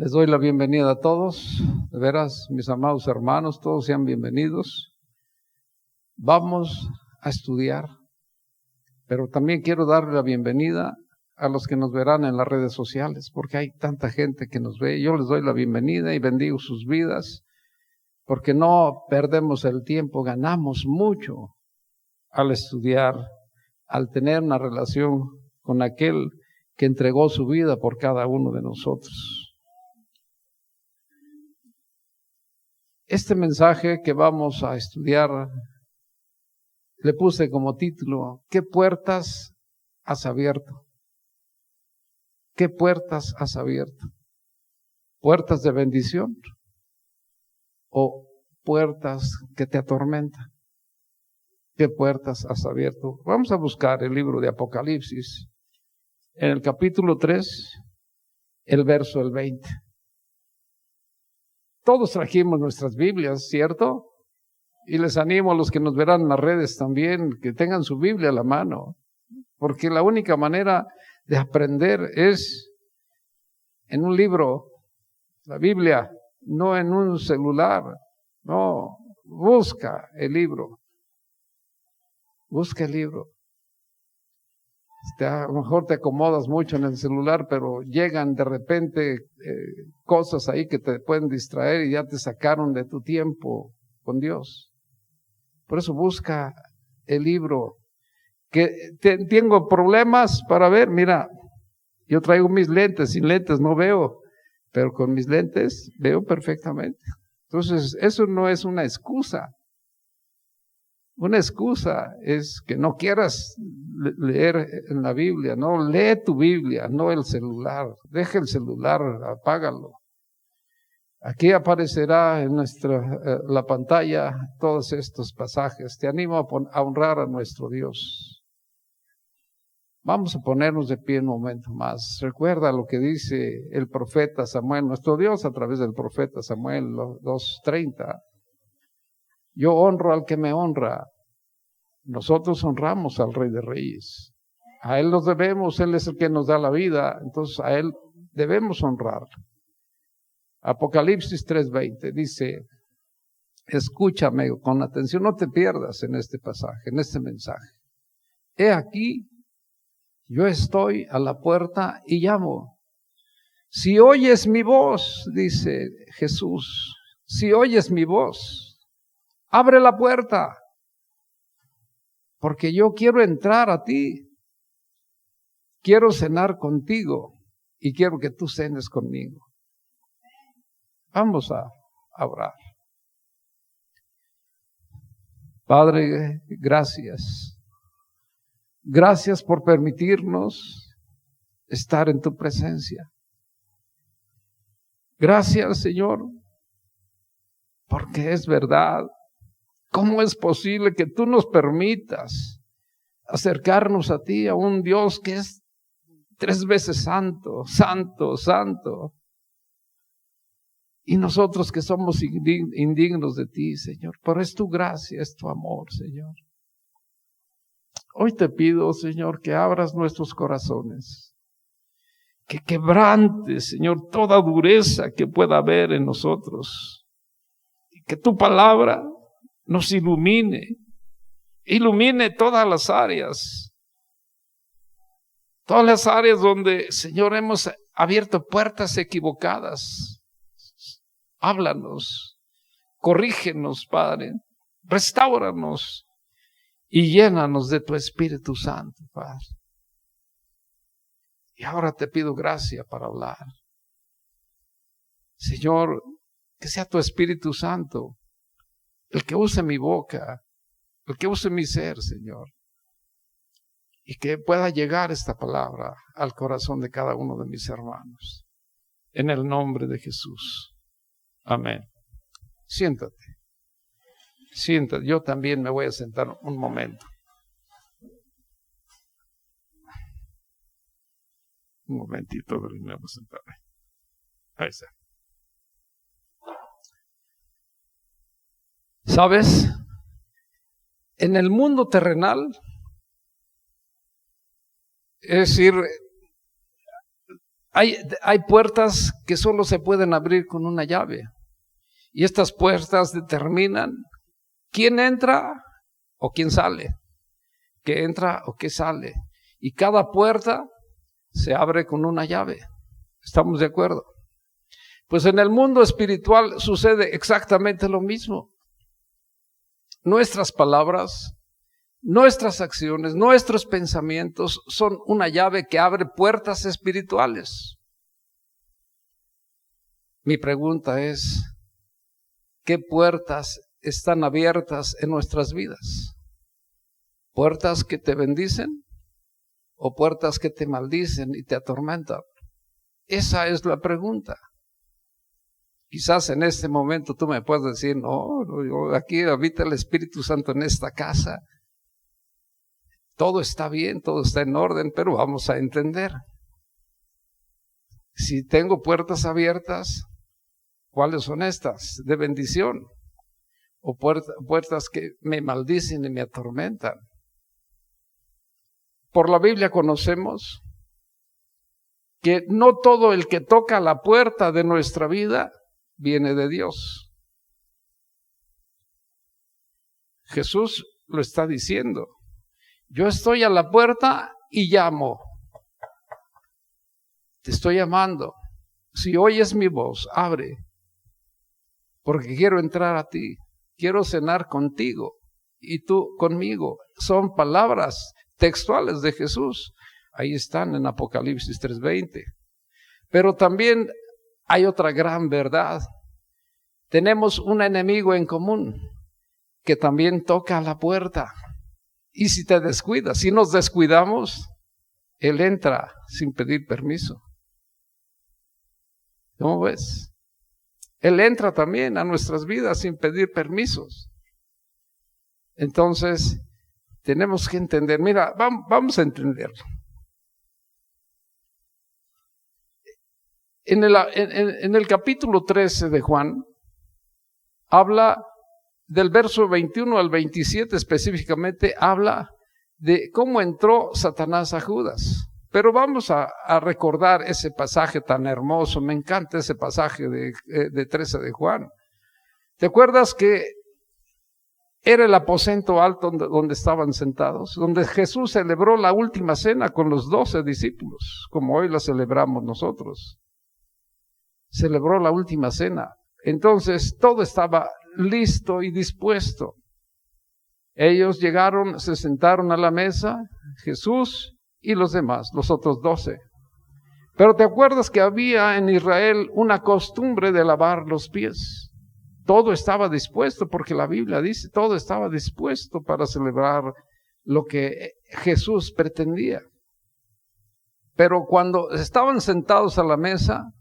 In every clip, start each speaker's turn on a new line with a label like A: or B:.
A: Les doy la bienvenida a todos, de veras, mis amados hermanos, todos sean bienvenidos. Vamos a estudiar, pero también quiero darle la bienvenida a los que nos verán en las redes sociales, porque hay tanta gente que nos ve. Yo les doy la bienvenida y bendigo sus vidas, porque no perdemos el tiempo, ganamos mucho al estudiar, al tener una relación con aquel que entregó su vida por cada uno de nosotros. Este mensaje que vamos a estudiar, le puse como título, ¿qué puertas has abierto? ¿Qué puertas has abierto? ¿Puertas de bendición o puertas que te atormentan? ¿Qué puertas has abierto? Vamos a buscar el libro de Apocalipsis, en el capítulo 3, el verso 20. Todos trajimos nuestras Biblias, ¿cierto? Y les animo a los que nos verán en las redes también, que tengan su Biblia a la mano, porque la única manera de aprender es en un libro, la Biblia, no en un celular. No, busca el libro. Busca el libro. A lo mejor te acomodas mucho en el celular, pero llegan de repente cosas ahí que te pueden distraer y ya te sacaron de tu tiempo con Dios. Por eso busca el libro. Tengo problemas para ver, mira, yo traigo mis lentes, sin lentes no veo, pero con mis lentes veo perfectamente. Entonces, eso no es una excusa. Una excusa es que no quieras leer en la Biblia, no, lee tu Biblia, no el celular, deja el celular, apágalo. Aquí aparecerá en la pantalla todos estos pasajes. Te animo a honrar a nuestro Dios. Vamos a ponernos de pie un momento más. Recuerda lo que dice el profeta Samuel, nuestro Dios a través del profeta Samuel 2:30. Yo honro al que me honra. Nosotros honramos al Rey de Reyes. A Él nos debemos, Él es el que nos da la vida, entonces a Él debemos honrar. Apocalipsis 3:20 dice, escúchame con atención, no te pierdas en este pasaje, en este mensaje. He aquí, yo estoy a la puerta y llamo. Si oyes mi voz, dice Jesús, si oyes mi voz, abre la puerta, porque yo quiero entrar a ti, quiero cenar contigo y quiero que tú cenes conmigo. Vamos a orar. Padre, gracias. Gracias por permitirnos estar en tu presencia. Gracias, Señor, porque es verdad. ¿Cómo es posible que tú nos permitas acercarnos a ti, a un Dios que es 3 veces santo, santo, santo? Y nosotros que somos indignos de ti, Señor. Pero es tu gracia, es tu amor, Señor. Hoy te pido, Señor, que abras nuestros corazones. Que quebrantes, Señor, toda dureza que pueda haber en nosotros. Y que tu palabra nos ilumine todas las áreas donde, Señor, hemos abierto puertas equivocadas. Háblanos, corrígenos, Padre, restáuranos y llénanos de tu Espíritu Santo, Padre. Y ahora te pido gracia para hablar. Señor, que sea tu Espíritu Santo el que use mi boca, el que use mi ser, Señor, y que pueda llegar esta palabra al corazón de cada uno de mis hermanos. En el nombre de Jesús. Amén. Siéntate. Siéntate. Yo también me voy a sentar un momento. Un momentito, me voy a sentar. Ahí está. ¿Sabes? En el mundo terrenal, es decir, Hay puertas que solo se pueden abrir con una llave. Y estas puertas determinan quién entra o quién sale, qué entra o qué sale. Y cada puerta se abre con una llave. ¿Estamos de acuerdo? Pues en el mundo espiritual sucede exactamente lo mismo. Nuestras palabras, nuestras acciones, nuestros pensamientos son una llave que abre puertas espirituales. Mi pregunta es, ¿qué puertas están abiertas en nuestras vidas? ¿Puertas que te bendicen o puertas que te maldicen y te atormentan? Esa es la pregunta. Quizás en este momento tú me puedes decir, no, aquí habita el Espíritu Santo en esta casa. Todo está bien, todo está en orden, pero vamos a entender. Si tengo puertas abiertas, ¿cuáles son estas? ¿De bendición? ¿O puertas que me maldicen y me atormentan? Por la Biblia conocemos que no todo el que toca la puerta de nuestra vida viene de Dios. Jesús lo está diciendo. Yo estoy a la puerta y llamo. Te estoy llamando. Si oyes mi voz, abre. Porque quiero entrar a ti. Quiero cenar contigo y tú conmigo. Son palabras textuales de Jesús. Ahí están en Apocalipsis 3:20. Pero también hay otra gran verdad. Tenemos un enemigo en común que también toca a la puerta. Y si te descuidas, si nos descuidamos, él entra sin pedir permiso. ¿Cómo ves? Él entra también a nuestras vidas sin pedir permisos. Entonces, tenemos que entender. Mira, vamos a entenderlo. En el capítulo 13 de Juan, habla del verso 21 al 27 específicamente, habla de cómo entró Satanás a Judas. Pero vamos a recordar ese pasaje tan hermoso. Me encanta ese pasaje de 13 de Juan. ¿Te acuerdas que era el aposento alto donde estaban sentados? Donde Jesús celebró la última cena con los 12 discípulos, como hoy la celebramos nosotros. Celebró la última cena. Entonces todo estaba listo y dispuesto. Ellos llegaron, se sentaron a la mesa, Jesús y los demás, los otros 12. Pero ¿te acuerdas que había en Israel una costumbre de lavar los pies? Todo estaba dispuesto, porque la Biblia dice, todo estaba dispuesto para celebrar lo que Jesús pretendía. Pero cuando estaban sentados a la mesa,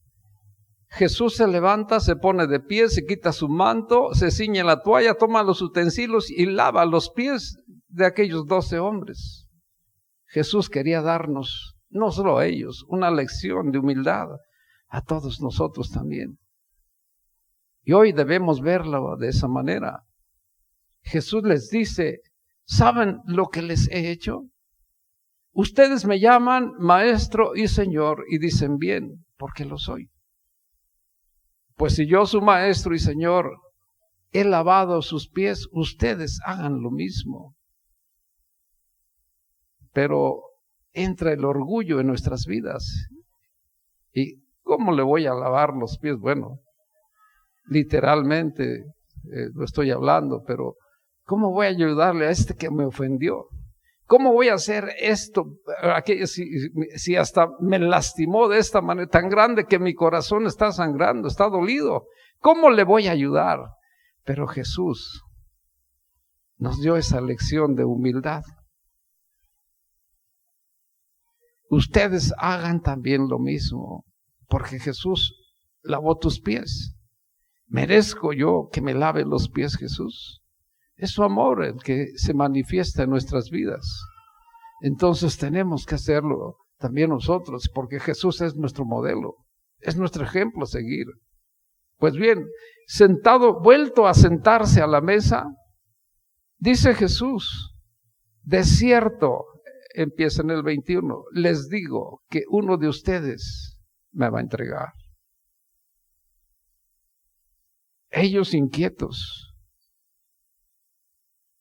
A: Jesús se levanta, se pone de pie, se quita su manto, se ciñe la toalla, toma los utensilios y lava los pies de aquellos 12 hombres. Jesús quería darnos, no solo a ellos, una lección de humildad a todos nosotros también. Y hoy debemos verlo de esa manera. Jesús les dice, ¿saben lo que les he hecho? Ustedes me llaman Maestro y Señor y dicen bien, porque lo soy. Pues si yo, su Maestro y Señor, he lavado sus pies, ustedes hagan lo mismo. Pero entra el orgullo en nuestras vidas. ¿Y cómo le voy a lavar los pies? Bueno, literalmente lo estoy hablando, pero ¿cómo voy a ayudarle a este que me ofendió? ¿Cómo voy a hacer esto? Si hasta me lastimó de esta manera tan grande que mi corazón está sangrando, está dolido. ¿Cómo le voy a ayudar? Pero Jesús nos dio esa lección de humildad. Ustedes hagan también lo mismo, porque Jesús lavó tus pies. ¿Merezco yo que me lave los pies, Jesús? Es su amor el que se manifiesta en nuestras vidas. Entonces tenemos que hacerlo también nosotros, porque Jesús es nuestro modelo, es nuestro ejemplo a seguir. Pues bien, vuelto a sentarse a la mesa, dice Jesús, de cierto, empieza en el 21, les digo que uno de ustedes me va a entregar. Ellos inquietos.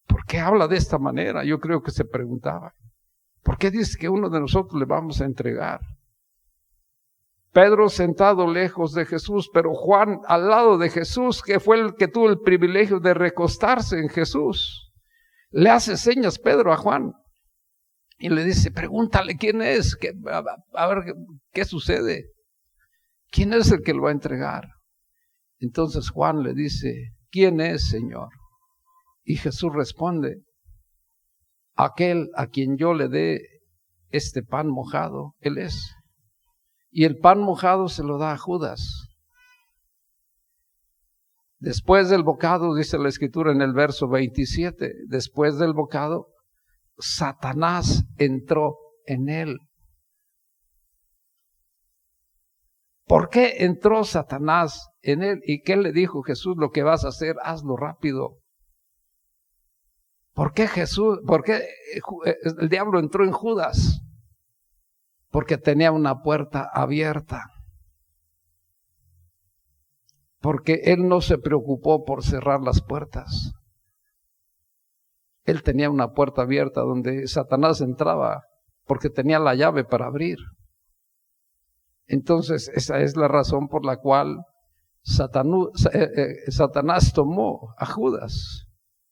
A: ¿Por qué habla de esta manera? Yo creo que se preguntaban. ¿Por qué dice que uno de nosotros le vamos a entregar? Pedro sentado lejos de Jesús, pero Juan al lado de Jesús, que fue el que tuvo el privilegio de recostarse en Jesús. Le hace señas Pedro a Juan y le dice, pregúntale quién es, a ver qué sucede. ¿Quién es el que lo va a entregar? Entonces Juan le dice, ¿quién es, Señor? Y Jesús responde, aquel a quien yo le dé este pan mojado, él es. Y el pan mojado se lo da a Judas. Después del bocado, dice la Escritura en el verso 27, después del bocado, Satanás entró en él. ¿Por qué entró Satanás en él? ¿Y qué le dijo Jesús? Lo que vas a hacer, hazlo rápido. ¿Por qué el diablo entró en Judas? Porque tenía una puerta abierta. Porque él no se preocupó por cerrar las puertas. Él tenía una puerta abierta donde Satanás entraba, porque tenía la llave para abrir. Entonces, esa es la razón por la cual Satanás tomó a Judas.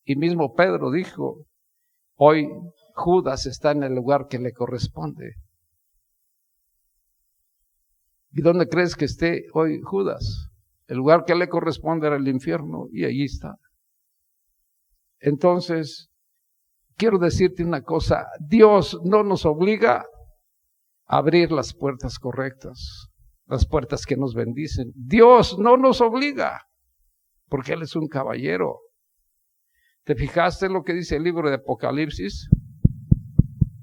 A: Y mismo Pedro dijo, hoy Judas está en el lugar que le corresponde. ¿Y dónde crees que esté hoy Judas? El lugar que le corresponde era el infierno, y allí está. Entonces, quiero decirte una cosa, Dios no nos obliga a abrir las puertas correctas, las puertas que nos bendicen. Dios no nos obliga, porque Él es un caballero. ¿Te fijaste en lo que dice el libro de Apocalipsis?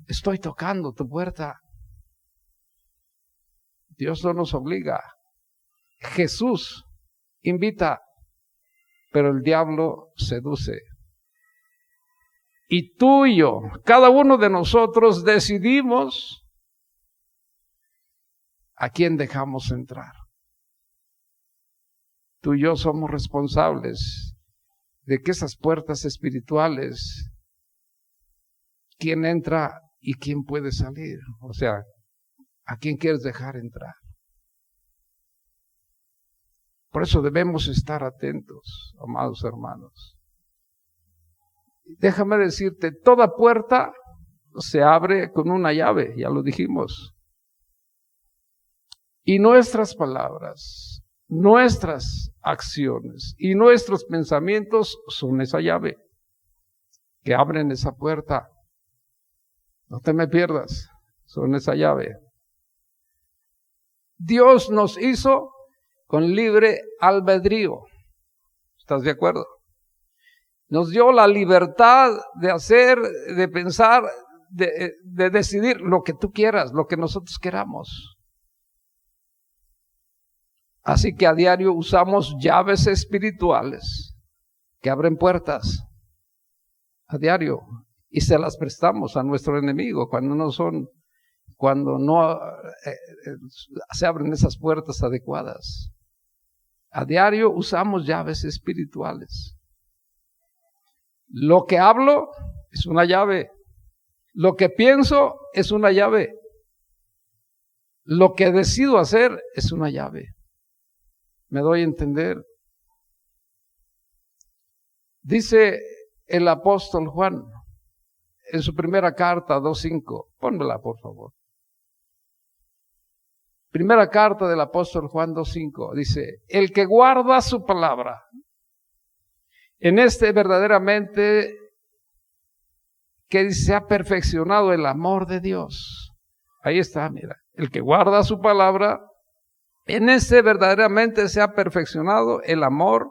A: Estoy tocando tu puerta. Dios no nos obliga. Jesús invita, pero el diablo seduce. Y tú y yo, cada uno de nosotros decidimos a quién dejamos entrar. Tú y yo somos responsables de que esas puertas espirituales, quién entra y quién puede salir. O sea, ¿a quién quieres dejar entrar? Por eso debemos estar atentos, amados hermanos. Déjame decirte, toda puerta se abre con una llave, ya lo dijimos. Y nuestras palabras, nuestras acciones y nuestros pensamientos son esa llave que abren esa puerta. No te me pierdas, son esa llave. Dios nos hizo con libre albedrío. ¿Estás de acuerdo? Nos dio la libertad de hacer, de pensar, de decidir lo que tú quieras, lo que nosotros queramos. Así que a diario usamos llaves espirituales que abren puertas. A diario. Y se las prestamos a nuestro enemigo cuando no se abren esas puertas adecuadas. A diario usamos llaves espirituales. Lo que hablo es una llave. Lo que pienso es una llave. Lo que decido hacer es una llave. ¿Me doy a entender? Dice el apóstol Juan en su primera carta 2:5. Pónmela, por favor. Primera carta del apóstol Juan 2:5. Dice, el que guarda su palabra, en este verdaderamente que se ha perfeccionado el amor de Dios. Ahí está, mira. El que guarda su palabra, en este verdaderamente se ha perfeccionado el amor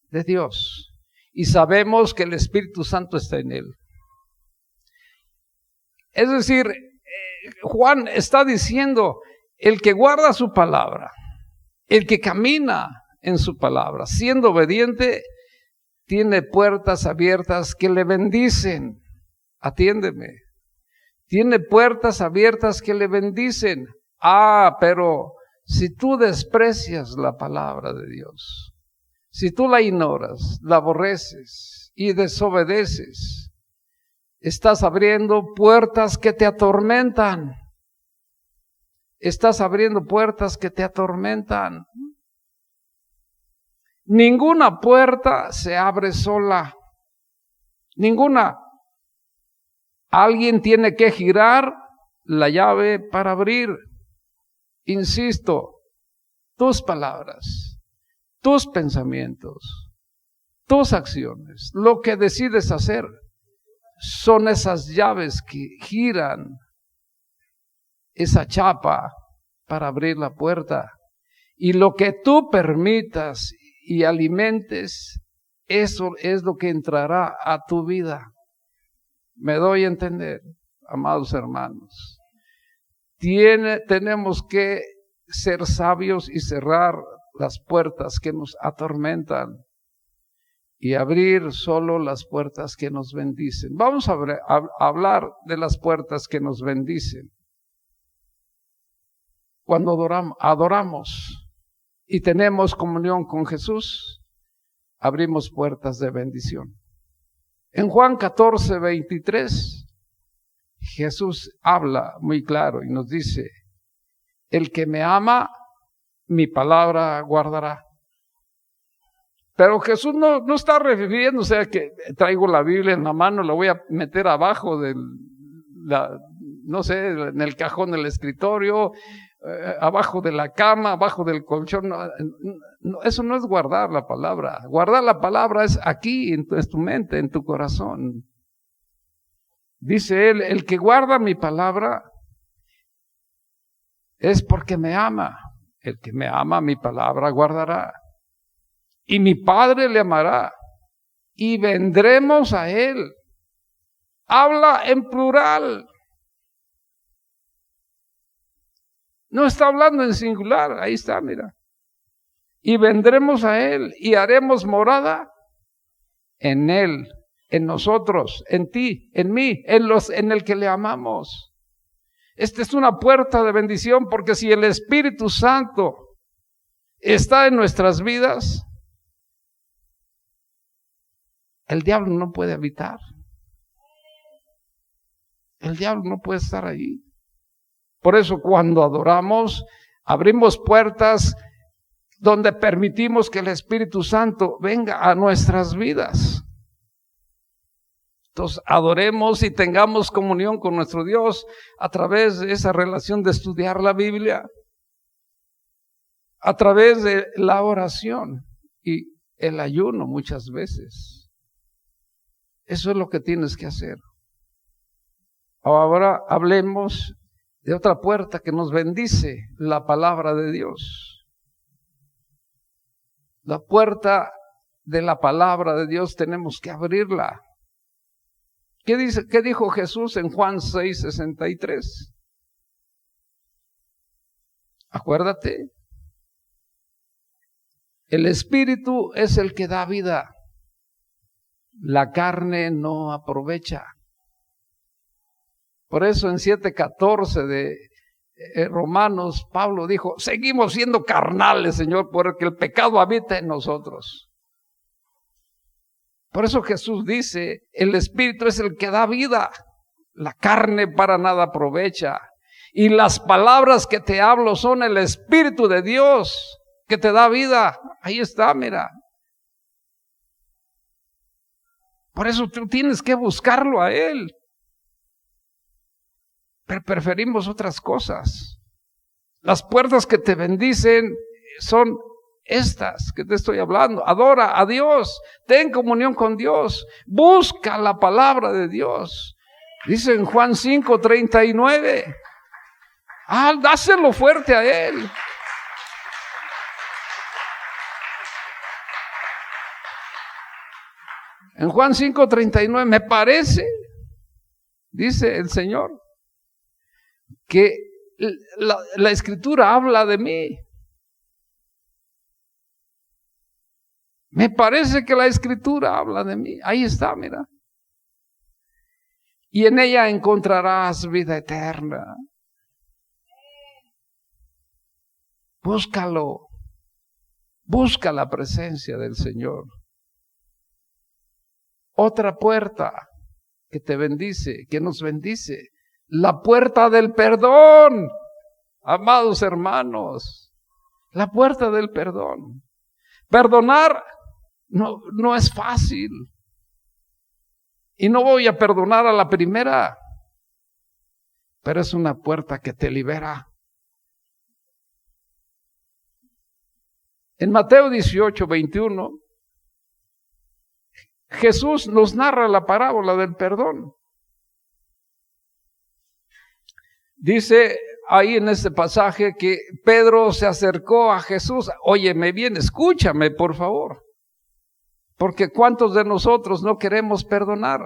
A: de Dios. Y sabemos que el Espíritu Santo está en él. Es decir, Juan está diciendo, el que guarda su palabra, el que camina en su palabra, siendo obediente, tiene puertas abiertas que le bendicen. Atiéndeme. Tiene puertas abiertas que le bendicen. Pero Si tú desprecias la palabra de Dios, si tú la ignoras, la aborreces y desobedeces, estás abriendo puertas que te atormentan. Estás abriendo puertas que te atormentan. Ninguna puerta se abre sola. Ninguna. Alguien tiene que girar la llave para abrir. Insisto, tus palabras, tus pensamientos, tus acciones, lo que decides hacer, son esas llaves que giran esa chapa para abrir la puerta. Y lo que tú permitas y alimentes, eso es lo que entrará a tu vida. Me doy a entender, amados hermanos. Tenemos que ser sabios y cerrar las puertas que nos atormentan y abrir solo las puertas que nos bendicen. Vamos a hablar de las puertas que nos bendicen. Cuando adoramos y tenemos comunión con Jesús, abrimos puertas de bendición. En Juan 14:23, Jesús habla muy claro y nos dice: el que me ama, mi palabra guardará. Pero Jesús no está refiriéndose a que traigo la Biblia en la mano, la voy a meter abajo en el cajón del escritorio, abajo de la cama, abajo del colchón. No, eso no es guardar la palabra. Guardar la palabra es aquí, en tu mente, en tu corazón. Dice él: el que guarda mi palabra es porque me ama. El que me ama, mi palabra guardará. Y mi Padre le amará. Y vendremos a él. Habla en plural. No está hablando en singular. Ahí está, mira. Y vendremos a él y haremos morada en él, en nosotros, en ti, en mí, en el que le amamos. Esta es una puerta de bendición, porque si el Espíritu Santo está en nuestras vidas, el diablo no puede habitar. El diablo no puede estar ahí. Por eso cuando adoramos, abrimos puertas donde permitimos que el Espíritu Santo venga a nuestras vidas. Entonces, adoremos y tengamos comunión con nuestro Dios a través de esa relación de estudiar la Biblia, a través de la oración y el ayuno muchas veces. Eso es lo que tienes que hacer. Ahora hablemos de otra puerta que nos bendice, la palabra de Dios. La puerta de la palabra de Dios tenemos que abrirla. ¿Qué dijo Jesús en Juan 6:63? Acuérdate. El Espíritu es el que da vida. La carne no aprovecha. Por eso en 7:14 de Romanos, Pablo dijo: seguimos siendo carnales, Señor, porque el pecado habita en nosotros. Por eso Jesús dice: el Espíritu es el que da vida, la carne para nada aprovecha. Y las palabras que te hablo son el Espíritu de Dios que te da vida. Ahí está, mira. Por eso tú tienes que buscarlo a Él. Pero preferimos otras cosas. Las puertas que te bendicen son estas que te estoy hablando. Adora a Dios, ten comunión con Dios, busca la palabra de Dios. Dice en Juan 5:39. Dáselo fuerte a Él. En Juan 5:39, me parece, dice el Señor, que la Escritura habla de mí. Me parece que la Escritura habla de mí. Ahí está, mira. Y en ella encontrarás vida eterna. Búscalo. Busca la presencia del Señor. Otra puerta que te bendice, que nos bendice. La puerta del perdón. Amados hermanos, la puerta del perdón. Perdonar no es fácil. Y no voy a perdonar a la primera, pero es una puerta que te libera. En Mateo 18:21, Jesús nos narra la parábola del perdón. Dice ahí en este pasaje que Pedro se acercó a Jesús. Óyeme bien, escúchame por favor. Porque ¿cuántos de nosotros no queremos perdonar?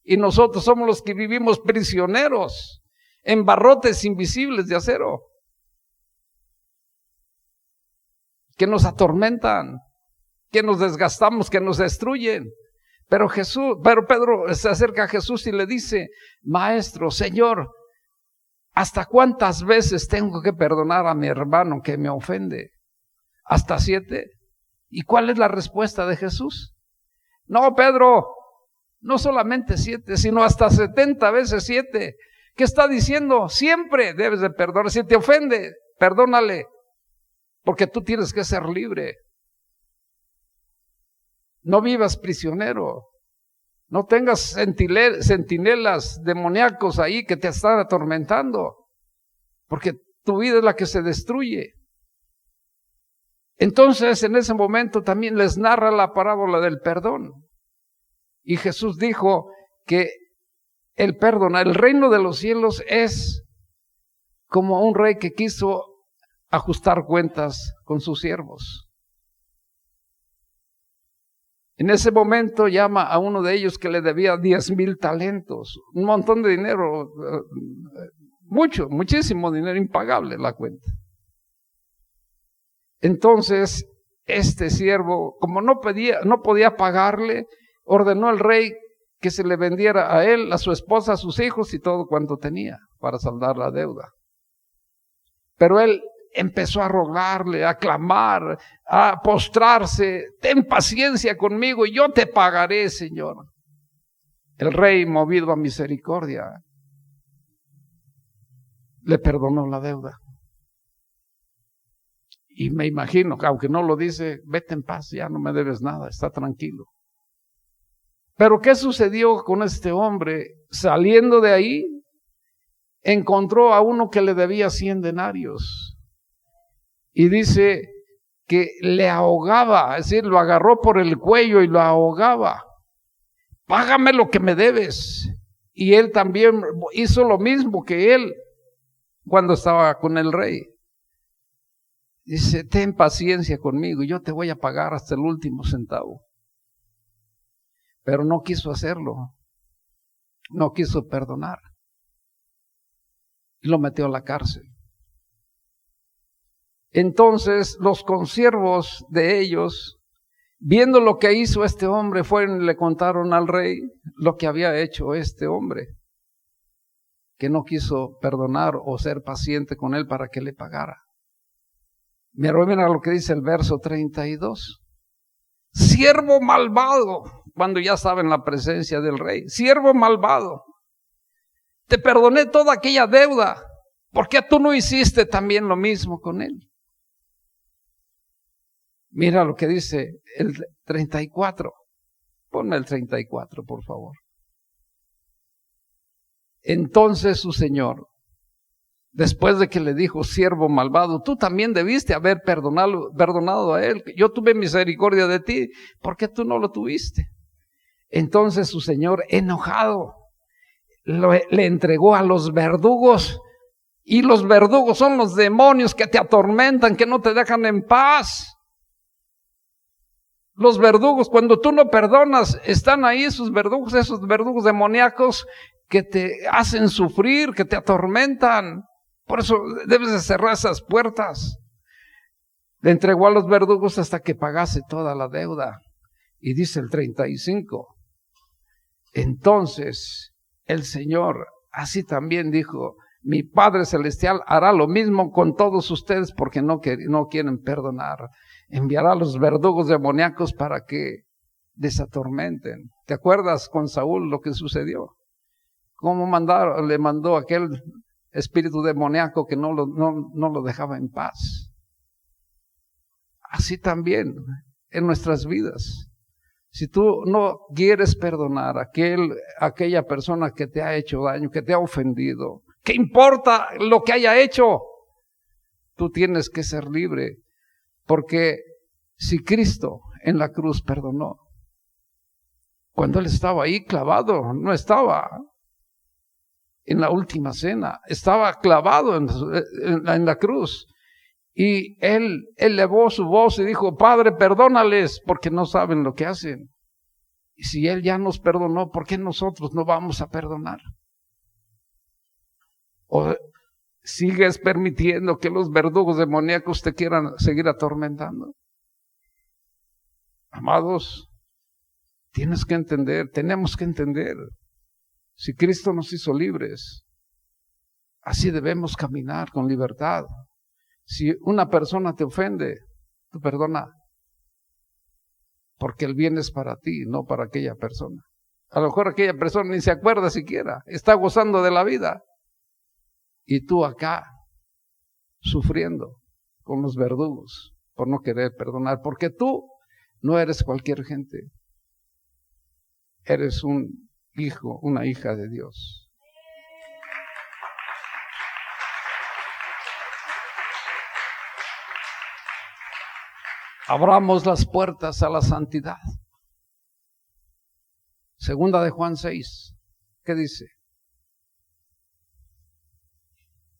A: Y nosotros somos los que vivimos prisioneros en barrotes invisibles de acero, que nos atormentan, que nos desgastamos, que nos destruyen. Pero Pedro se acerca a Jesús y le dice: Maestro, Señor, ¿hasta cuántas veces tengo que perdonar a mi hermano que me ofende? ¿Hasta 7? ¿Y cuál es la respuesta de Jesús? No, Pedro, no solamente 7, sino hasta 70 veces 7. ¿Qué está diciendo? Siempre debes de perdonar. Si te ofende, perdónale, porque tú tienes que ser libre. No vivas prisionero. No tengas centinelas demoníacos ahí que te están atormentando, porque tu vida es la que se destruye. Entonces, en ese momento también les narra la parábola del perdón. Y Jesús dijo que el reino de los cielos es como un rey que quiso ajustar cuentas con sus siervos. En ese momento llama a uno de ellos que le debía 10,000 talentos, un montón de dinero, muchísimo dinero, impagable la cuenta. Entonces, este siervo, como no podía pagarle, ordenó al rey que se le vendiera a él, a su esposa, a sus hijos y todo cuanto tenía para saldar la deuda. Pero él empezó a rogarle, a clamar, a postrarse: ten paciencia conmigo y yo te pagaré, Señor. El rey, movido a misericordia, le perdonó la deuda. Y me imagino que, aunque no lo dice, vete en paz, ya no me debes nada, está tranquilo. Pero ¿qué sucedió con este hombre? Saliendo de ahí, encontró a uno que le debía 100 denarios. Y dice que le ahogaba, es decir, lo agarró por el cuello y lo ahogaba. Págame lo que me debes. Y él también hizo lo mismo que él cuando estaba con el rey. Dice: ten paciencia conmigo y yo te voy a pagar hasta el último centavo. Pero no quiso hacerlo. No quiso perdonar. Y lo metió a la cárcel. Entonces los consiervos de ellos, viendo lo que hizo este hombre, fueron y le contaron al rey lo que había hecho este hombre, que no quiso perdonar o ser paciente con él para que le pagara. Mira lo que dice el verso 32. Siervo malvado, cuando ya estaba en la presencia del rey: siervo malvado, te perdoné toda aquella deuda, ¿por qué tú no hiciste también lo mismo con él? Mira lo que dice el 34. Ponme el 34, por favor. Entonces su señor, después de que le dijo: siervo malvado, tú también debiste haber perdonado a él. Yo tuve misericordia de ti, ¿por qué tú no lo tuviste? Entonces su señor, enojado, le entregó a los verdugos. Y los verdugos son los demonios que te atormentan, que no te dejan en paz. Los verdugos, cuando tú no perdonas, están ahí esos verdugos demoníacos que te hacen sufrir, que te atormentan. Por eso debes de cerrar esas puertas. Le entregó a los verdugos hasta que pagase toda la deuda. Y dice el 35. Entonces el Señor así también dijo: mi Padre Celestial hará lo mismo con todos ustedes porque no quieren perdonar. Enviará a los verdugos demoníacos para que desatormenten. ¿Te acuerdas con Saúl lo que sucedió? ¿Cómo le mandó aquel espíritu demoníaco que no lo dejaba en paz? Así también en nuestras vidas. Si tú no quieres perdonar a aquella persona que te ha hecho daño, que te ha ofendido, ¿qué importa lo que haya hecho? Tú tienes que ser libre, porque si Cristo en la cruz perdonó, cuando Él estaba ahí clavado, no estaba en la última cena, estaba clavado en la cruz. Y Él elevó su voz y dijo, Padre, perdónales porque no saben lo que hacen. Y si Él ya nos perdonó, ¿por qué nosotros no vamos a perdonar? ¿O sigues permitiendo que los verdugos demoníacos te quieran seguir atormentando? Amados, tenemos que entender, si Cristo nos hizo libres, así debemos caminar con libertad. Si una persona te ofende, tú perdona, porque el bien es para ti, no para aquella persona. A lo mejor aquella persona ni se acuerda siquiera, está gozando de la vida, y tú acá, sufriendo con los verdugos, por no querer perdonar, porque tú no eres cualquier gente, eres un hijo, una hija de Dios. Abramos las puertas a la santidad. Segunda de Juan 6, ¿qué dice?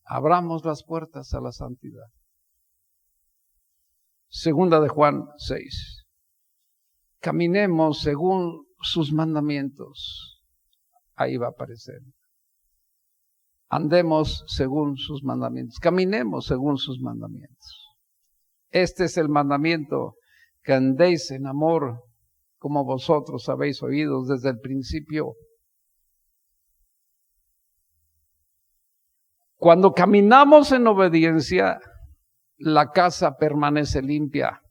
A: Abramos las puertas a la santidad. Segunda de Juan 6. Caminemos según sus mandamientos. Ahí va a aparecer. Andemos según sus mandamientos. Caminemos según sus mandamientos. Este es el mandamiento, que andéis en amor como vosotros habéis oído desde el principio. Cuando caminamos en obediencia, la casa permanece limpia.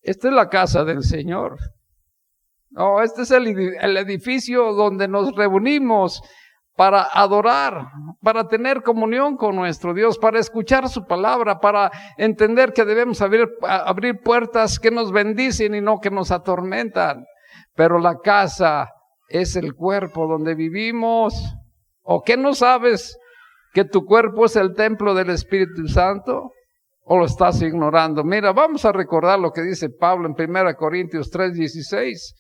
A: Esta es la casa del Señor. No, este es el edificio donde nos reunimos para adorar, para tener comunión con nuestro Dios, para escuchar su palabra, para entender que debemos abrir puertas que nos bendicen y no que nos atormentan. Pero la casa es el cuerpo donde vivimos. ¿O qué no sabes que tu cuerpo es el templo del Espíritu Santo? ¿O lo estás ignorando? Mira, vamos a recordar lo que dice Pablo en 1 Corintios 3:16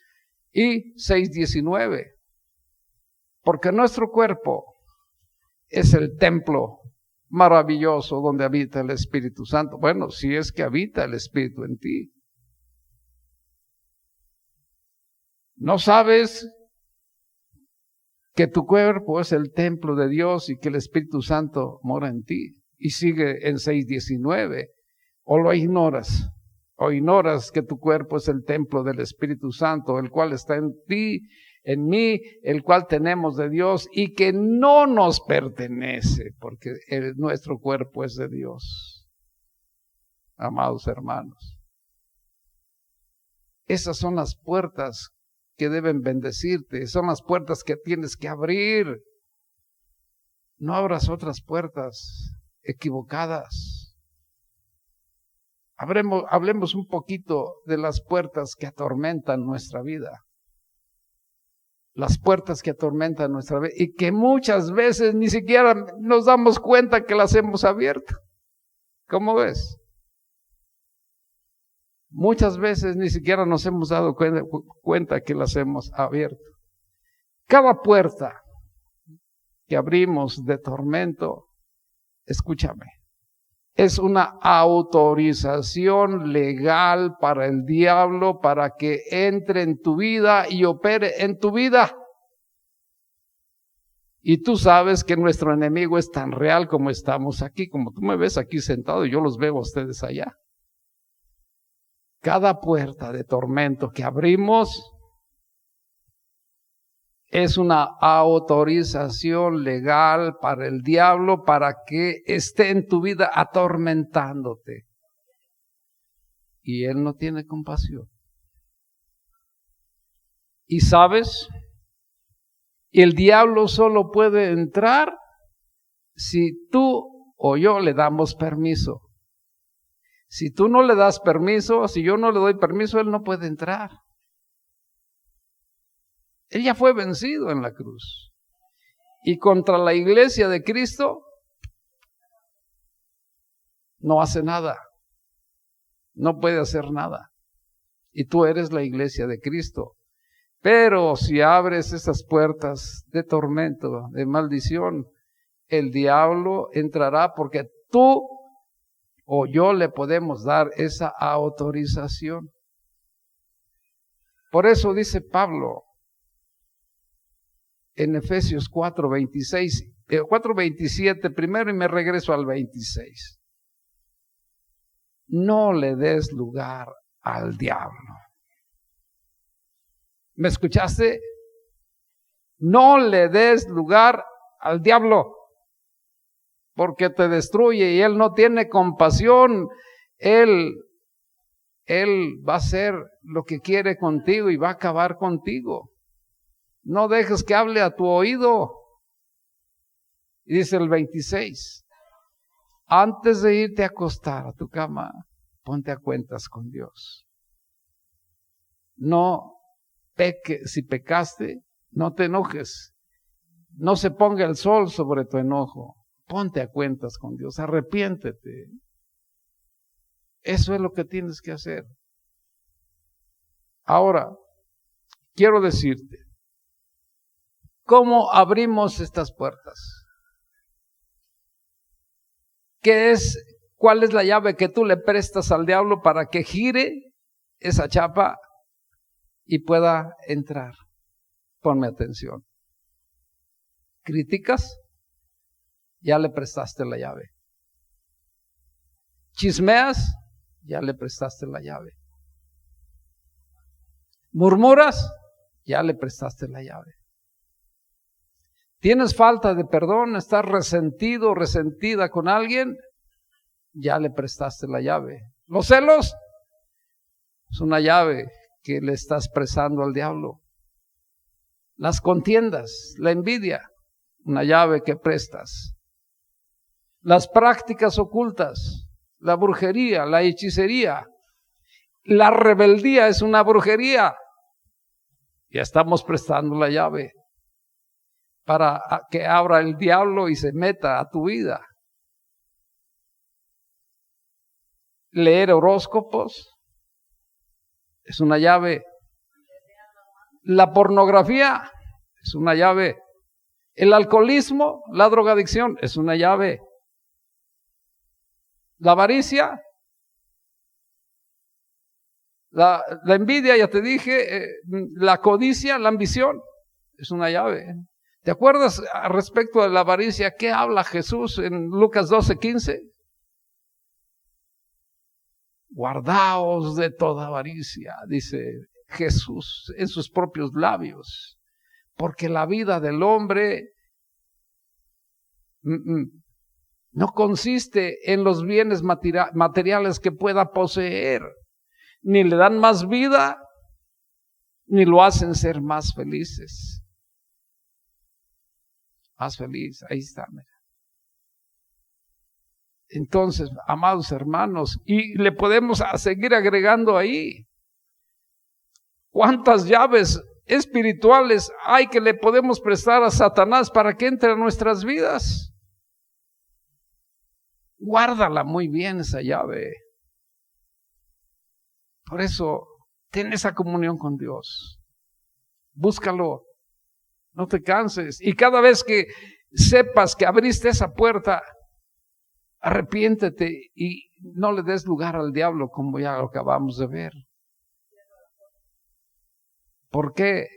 A: y 6:19. Porque nuestro cuerpo es el templo maravilloso donde habita el Espíritu Santo. Bueno, si es que habita el Espíritu en ti. ¿No sabes que tu cuerpo es el templo de Dios y que el Espíritu Santo mora en ti? Y sigue en 6:19. ¿O lo ignoras? ¿O ignoras que tu cuerpo es el templo del Espíritu Santo, el cual está en ti, en mí, el cual tenemos de Dios y que no nos pertenece, porque nuestro cuerpo es de Dios? Amados hermanos, esas son las puertas que deben bendecirte, son las puertas que tienes que abrir. No abras otras puertas equivocadas. Hablemos un poquito de las puertas que atormentan nuestra vida. Las puertas que atormentan nuestra vida y que muchas veces ni siquiera nos damos cuenta que las hemos abierto. ¿Cómo ves? Muchas veces ni siquiera nos hemos dado cuenta que las hemos abierto. Cada puerta que abrimos de tormento, escúchame, es una autorización legal para el diablo para que entre en tu vida y opere en tu vida. Y tú sabes que nuestro enemigo es tan real como estamos aquí, como tú me ves aquí sentado y yo los veo a ustedes allá. Cada puerta de tormento que abrimos Es una autorización legal para el diablo para que esté en tu vida atormentándote. Y él no tiene compasión. Y sabes, el diablo solo puede entrar si tú o yo le damos permiso. Si tú no le das permiso, si yo no le doy permiso, él no puede entrar. Él ya fue vencido en la cruz. Y contra la iglesia de Cristo no hace nada. No puede hacer nada. Y tú eres la iglesia de Cristo. Pero si abres esas puertas de tormento, de maldición, el diablo entrará porque tú o yo le podemos dar esa autorización. Por eso dice Pablo en Efesios 4:27 primero y me regreso al 26. No le des lugar al diablo. ¿Me escuchaste? No le des lugar al diablo, porque te destruye y él no tiene compasión. Él va a hacer lo que quiere contigo y va a acabar contigo. No dejes que hable a tu oído. Y dice el 26, antes de irte a acostar a tu cama, ponte a cuentas con Dios. No si pecaste, no te enojes. No se ponga el sol sobre tu enojo. Ponte a cuentas con Dios, arrepiéntete. Eso es lo que tienes que hacer. Ahora, quiero decirte, ¿cómo abrimos estas puertas? ¿Cuál es la llave que tú le prestas al diablo para que gire esa chapa y pueda entrar? Ponme atención. ¿Criticas? Ya le prestaste la llave. ¿Chismeas? Ya le prestaste la llave. ¿Murmuras? Ya le prestaste la llave. ¿Tienes falta de perdón? ¿Estás resentido o resentida con alguien? Ya le prestaste la llave. ¿Los celos? Es una llave que le estás prestando al diablo. Las contiendas, la envidia, una llave que prestas. Las prácticas ocultas, la brujería, la hechicería, la rebeldía es una brujería. Ya estamos prestando la llave para que abra el diablo y se meta a tu vida. Leer horóscopos es una llave. La pornografía es una llave. El alcoholismo, la drogadicción es una llave. La avaricia, la envidia, ya te dije, la codicia, la ambición es una llave. ¿Te acuerdas respecto de la avaricia? ¿Qué habla Jesús en Lucas 12:15? Guardaos de toda avaricia, dice Jesús en sus propios labios, porque la vida del hombre no consiste en los bienes materiales que pueda poseer, ni le dan más vida, ni lo hacen ser más felices. Más feliz, ahí está, mira. Entonces, amados hermanos, y le podemos seguir agregando ahí. ¿Cuántas llaves espirituales hay que le podemos prestar a Satanás para que entre a nuestras vidas? Guárdala muy bien esa llave. Por eso, ten esa comunión con Dios. Búscalo. No te canses. Y cada vez que sepas que abriste esa puerta, arrepiéntete y no le des lugar al diablo, como ya lo acabamos de ver. ¿Por qué?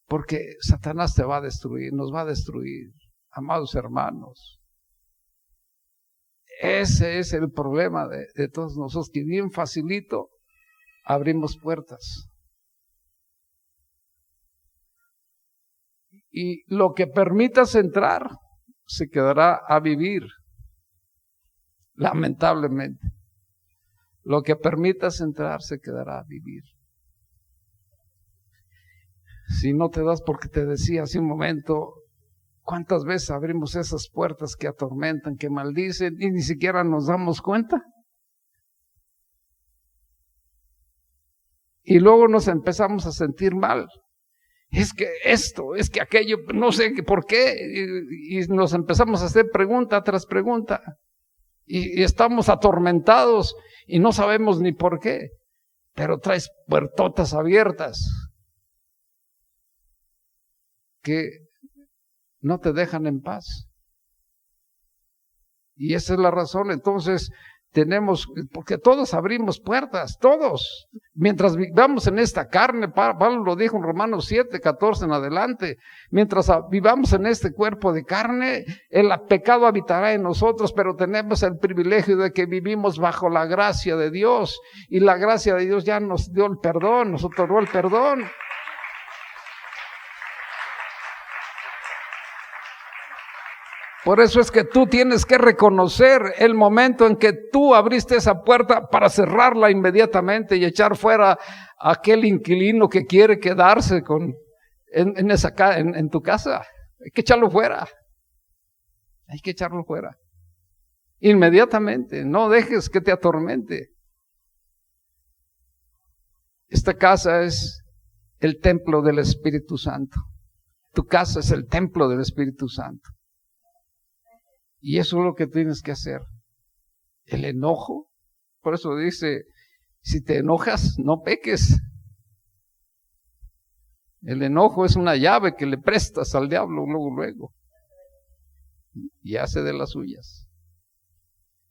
A: Porque Satanás te va a destruir, nos va a destruir, amados hermanos. Ese es el problema de todos nosotros, que bien facilito abrimos puertas. Y lo que permitas entrar, se quedará a vivir. Lamentablemente. Lo que permitas entrar, se quedará a vivir. Si no te das, porque te decía hace un momento, ¿cuántas veces abrimos esas puertas que atormentan, que maldicen, y ni siquiera nos damos cuenta? Y luego nos empezamos a sentir mal. Es que esto, es que aquello, no sé por qué, y nos empezamos a hacer pregunta tras pregunta, y estamos atormentados y no sabemos ni por qué, pero traes puertotas abiertas que no te dejan en paz. Y esa es la razón. Entonces tenemos, porque todos abrimos puertas, todos, mientras vivamos en esta carne. Pablo lo dijo en Romanos 7:14 en adelante, mientras vivamos en este cuerpo de carne, el pecado habitará en nosotros, pero tenemos el privilegio de que vivimos bajo la gracia de Dios, y la gracia de Dios ya nos dio el perdón, nos otorgó el perdón. Por eso es que tú tienes que reconocer el momento en que tú abriste esa puerta para cerrarla inmediatamente y echar fuera a aquel inquilino que quiere quedarse en tu casa. Hay que echarlo fuera. Hay que echarlo fuera. Inmediatamente. No dejes que te atormente. Esta casa es el templo del Espíritu Santo. Tu casa es el templo del Espíritu Santo. Y eso es lo que tienes que hacer. El enojo, por eso dice, si te enojas, no peques. El enojo es una llave que le prestas al diablo luego. Y hace de las suyas.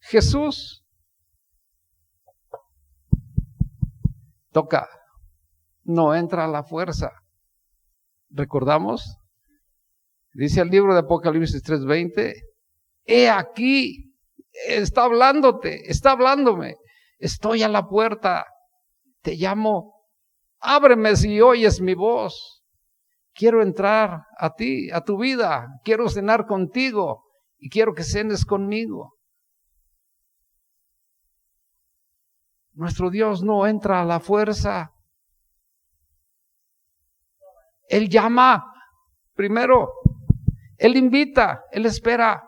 A: Jesús toca, no entra a la fuerza. ¿Recordamos? Dice el libro de Apocalipsis 3:20. He aquí, está hablándote, está hablándome, estoy a la puerta, te llamo, ábreme si oyes mi voz, quiero entrar a ti, a tu vida, quiero cenar contigo y quiero que cenes conmigo. Nuestro Dios no entra a la fuerza, Él llama primero, Él invita, Él espera.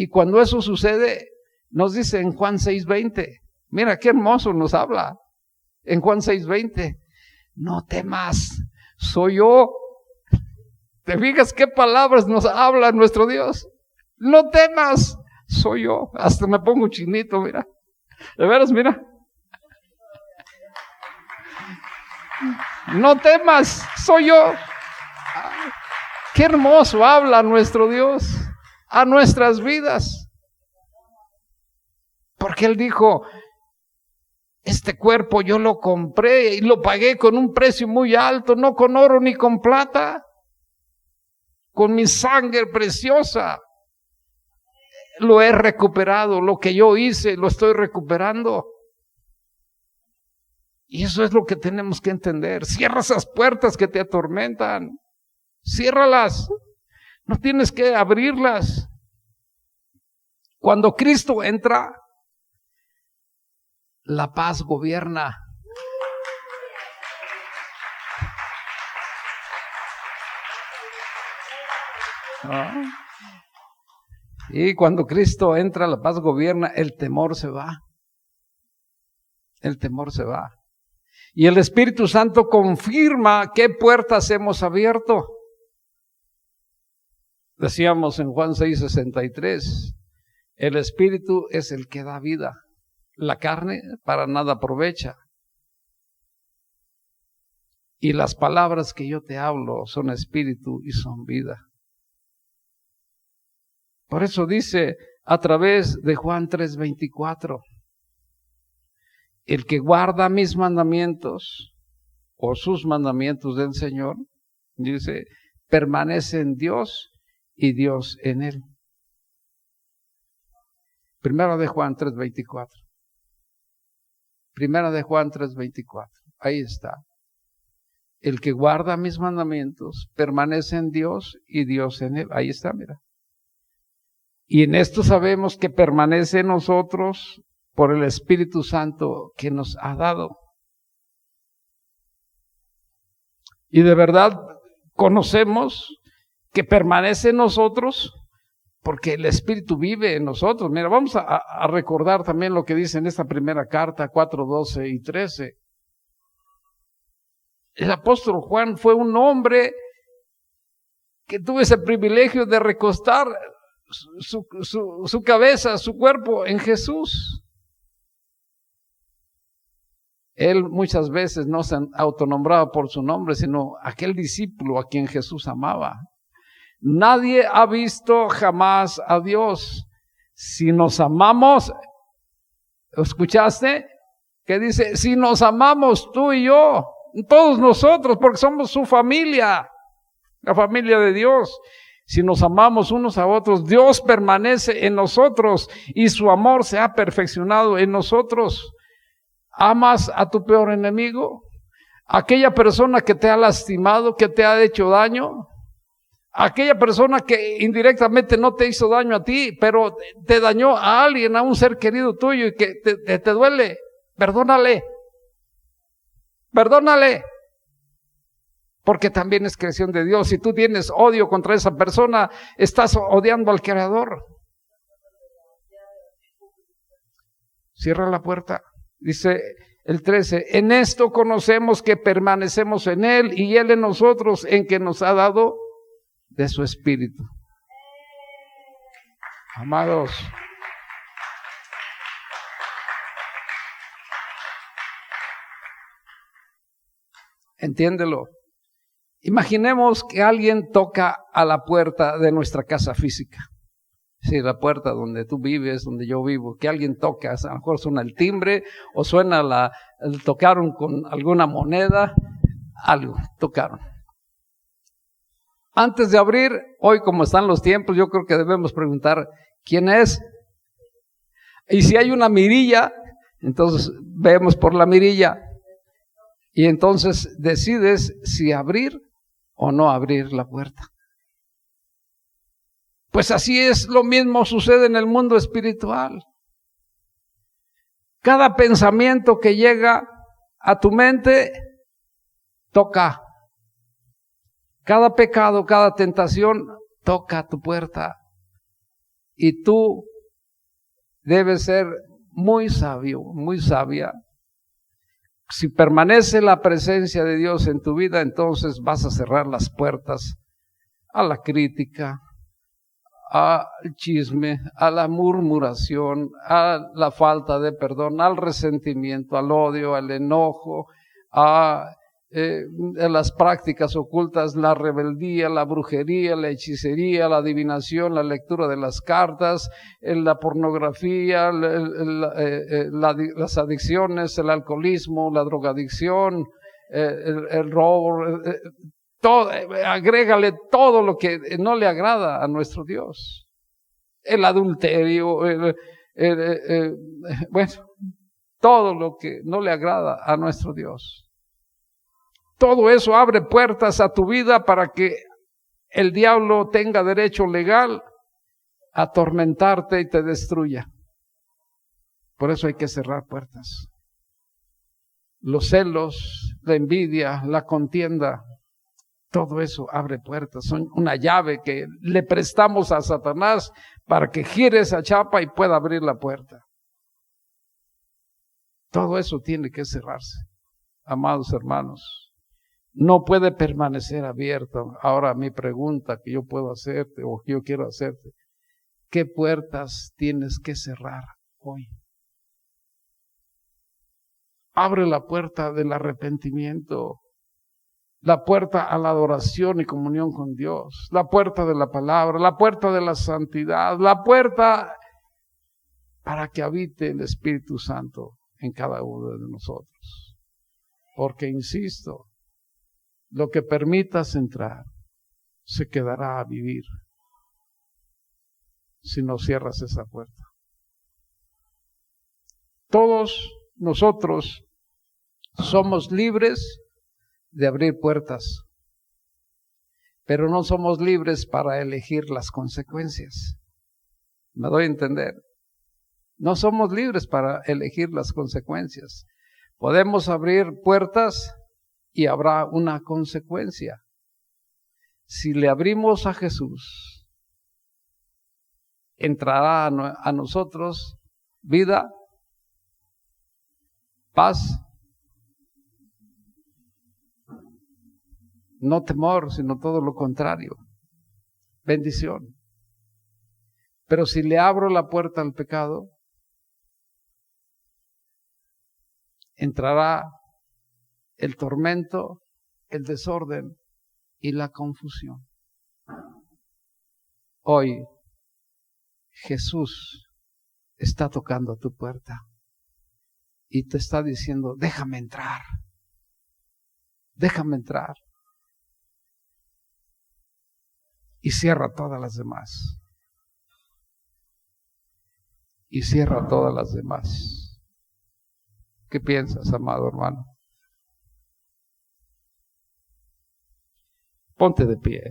A: Y cuando eso sucede, nos dice en Juan 6:20, mira qué hermoso nos habla, en Juan 6:20, no temas, soy yo. ¿Te fijas qué palabras nos habla nuestro Dios? No temas, soy yo. Hasta me pongo chinito, mira. De veras, mira. No temas, soy yo. Qué hermoso habla nuestro Dios a nuestras vidas. Porque Él dijo, este cuerpo yo lo compré y lo pagué con un precio muy alto, no con oro ni con plata, con mi sangre preciosa. Lo he recuperado, lo que yo hice lo estoy recuperando. Y eso es lo que tenemos que entender. Cierra esas puertas que te atormentan. Ciérralas. No tienes que abrirlas. Cuando Cristo entra, la paz gobierna. Y cuando Cristo entra, la paz gobierna, el temor se va. El temor se va. Y el Espíritu Santo confirma qué puertas hemos abierto. Decíamos en Juan 6:63, el Espíritu es el que da vida. La carne para nada aprovecha. Y las palabras que yo te hablo son espíritu y son vida. Por eso dice a través de Juan 3:24, el que guarda mis mandamientos o sus mandamientos del Señor, dice, permanece en Dios y Dios en él. Primera de Juan 3:24. Primera de Juan 3:24. Ahí está. El que guarda mis mandamientos permanece en Dios y Dios en él. Ahí está, mira. Y en esto sabemos que permanece en nosotros por el Espíritu Santo que nos ha dado. Y de verdad conocemos que permanece en nosotros porque el Espíritu vive en nosotros. Mira, vamos a recordar también lo que dice en esta primera carta, 4:12 y 13. El apóstol Juan fue un hombre que tuvo ese privilegio de recostar su cabeza, su cuerpo en Jesús. Él muchas veces no se autonombraba por su nombre, sino aquel discípulo a quien Jesús amaba. Nadie ha visto jamás a Dios. Si nos amamos, ¿escuchaste? Que dice, si nos amamos tú y yo, todos nosotros, porque somos su familia, la familia de Dios. Si nos amamos unos a otros, Dios permanece en nosotros y su amor se ha perfeccionado en nosotros. ¿Amas a tu peor enemigo? ¿Aquella persona que te ha lastimado, que te ha hecho daño? ¿Aquella persona que indirectamente no te hizo daño a ti, pero te dañó a alguien, a un ser querido tuyo y que te duele? Perdónale. Perdónale. Porque también es creación de Dios. Si tú tienes odio contra esa persona, estás odiando al Creador. Cierra la puerta. Dice el 13, en esto conocemos que permanecemos en Él y Él en nosotros, en que nos ha dado de su Espíritu. Amados, entiéndelo. Imaginemos que alguien toca a la puerta de nuestra casa física. Sí, la puerta donde tú vives, donde yo vivo, que alguien toca, a lo mejor suena el timbre o suena tocaron con alguna moneda, algo, tocaron. Antes de abrir, hoy como están los tiempos, yo creo que debemos preguntar, ¿quién es? Y si hay una mirilla, entonces vemos por la mirilla y entonces decides si abrir o no abrir la puerta. Pues así es, lo mismo sucede en el mundo espiritual. Cada pensamiento que llega a tu mente, toca. Cada pecado, cada tentación, toca tu puerta. Y tú debes ser muy sabio, muy sabia. Si permanece la presencia de Dios en tu vida, entonces vas a cerrar las puertas a la crítica, al chisme, a la murmuración, a la falta de perdón, al resentimiento, al odio, al enojo, a las prácticas ocultas, la rebeldía, la brujería, la hechicería, la adivinación, la lectura de las cartas, la pornografía, las adicciones, el alcoholismo, la drogadicción, el robo, todo, agrégale todo lo que no le agrada a nuestro Dios. El adulterio, bueno, todo lo que no le agrada a nuestro Dios. Todo eso abre puertas a tu vida para que el diablo tenga derecho legal a atormentarte y te destruya. Por eso hay que cerrar puertas. Los celos, la envidia, la contienda, todo eso abre puertas. Son una llave que le prestamos a Satanás para que gire esa chapa y pueda abrir la puerta. Todo eso tiene que cerrarse, amados hermanos. No puede permanecer abierto. Ahora mi pregunta que yo puedo hacerte o que yo quiero hacerte, ¿qué puertas tienes que cerrar hoy? Abre la puerta del arrepentimiento, la puerta a la adoración y comunión con Dios, la puerta de la palabra, la puerta de la santidad, la puerta para que habite el Espíritu Santo en cada uno de nosotros. Porque insisto, lo que permitas entrar se quedará a vivir si no cierras esa puerta. Todos nosotros somos libres de abrir puertas, pero no somos libres para elegir las consecuencias. ¿Me doy a entender? No somos libres para elegir las consecuencias. Podemos abrir puertas y habrá una consecuencia. Si le abrimos a Jesús, entrará a nosotros vida, paz, no temor, sino todo lo contrario, bendición. Pero si le abro la puerta al pecado, entrará el tormento, el desorden y la confusión. Hoy Jesús está tocando a tu puerta y te está diciendo, déjame entrar, déjame entrar. Y cierra todas las demás. Y cierra todas las demás. ¿Qué piensas, amado hermano? Ponte de pie.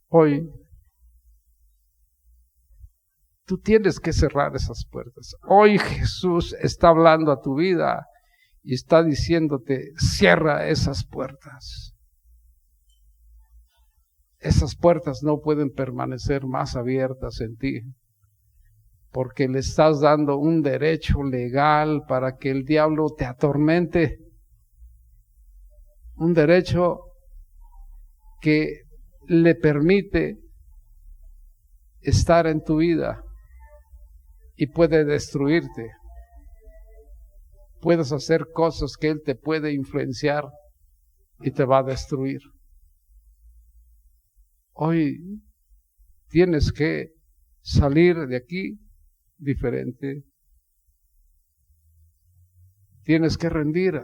A: Hoy, tú tienes que cerrar esas puertas. Hoy Jesús está hablando a tu vida y está diciéndote, cierra esas puertas. Esas puertas no pueden permanecer más abiertas en ti, porque le estás dando un derecho legal para que el diablo te atormente. Un derecho que le permite estar en tu vida y puede destruirte. Puedes hacer cosas que él te puede influenciar y te va a destruir. Hoy tienes que salir de aquí diferente. Tienes que rendir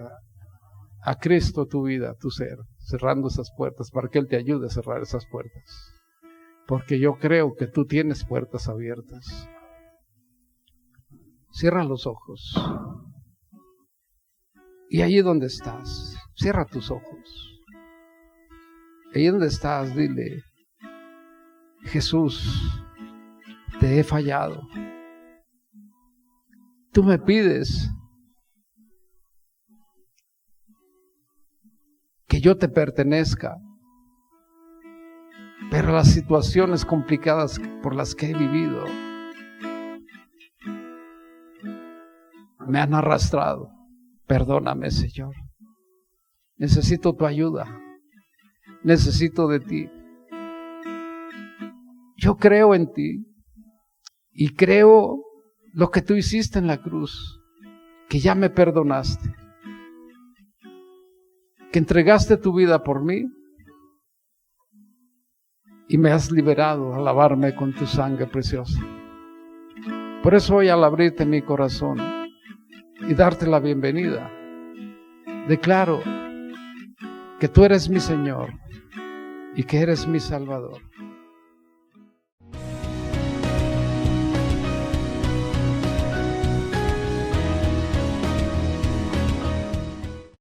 A: a Cristo tu vida, tu ser, cerrando esas puertas para que Él te ayude a cerrar esas puertas. Porque yo creo que tú tienes puertas abiertas. Cierra los ojos. Y allí donde estás, cierra tus ojos. Allí donde estás, dile, Jesús, te he fallado. Tú me pides que yo te pertenezca, pero las situaciones complicadas por las que he vivido me han arrastrado. Perdóname, Señor. Necesito tu ayuda. Necesito de ti. Yo creo en ti y creo lo que tú hiciste en la cruz, que ya me perdonaste, que entregaste tu vida por mí y me has liberado al lavarme con tu sangre preciosa. Por eso hoy, al abrirte mi corazón y darte la bienvenida, declaro que tú eres mi Señor y que eres mi Salvador.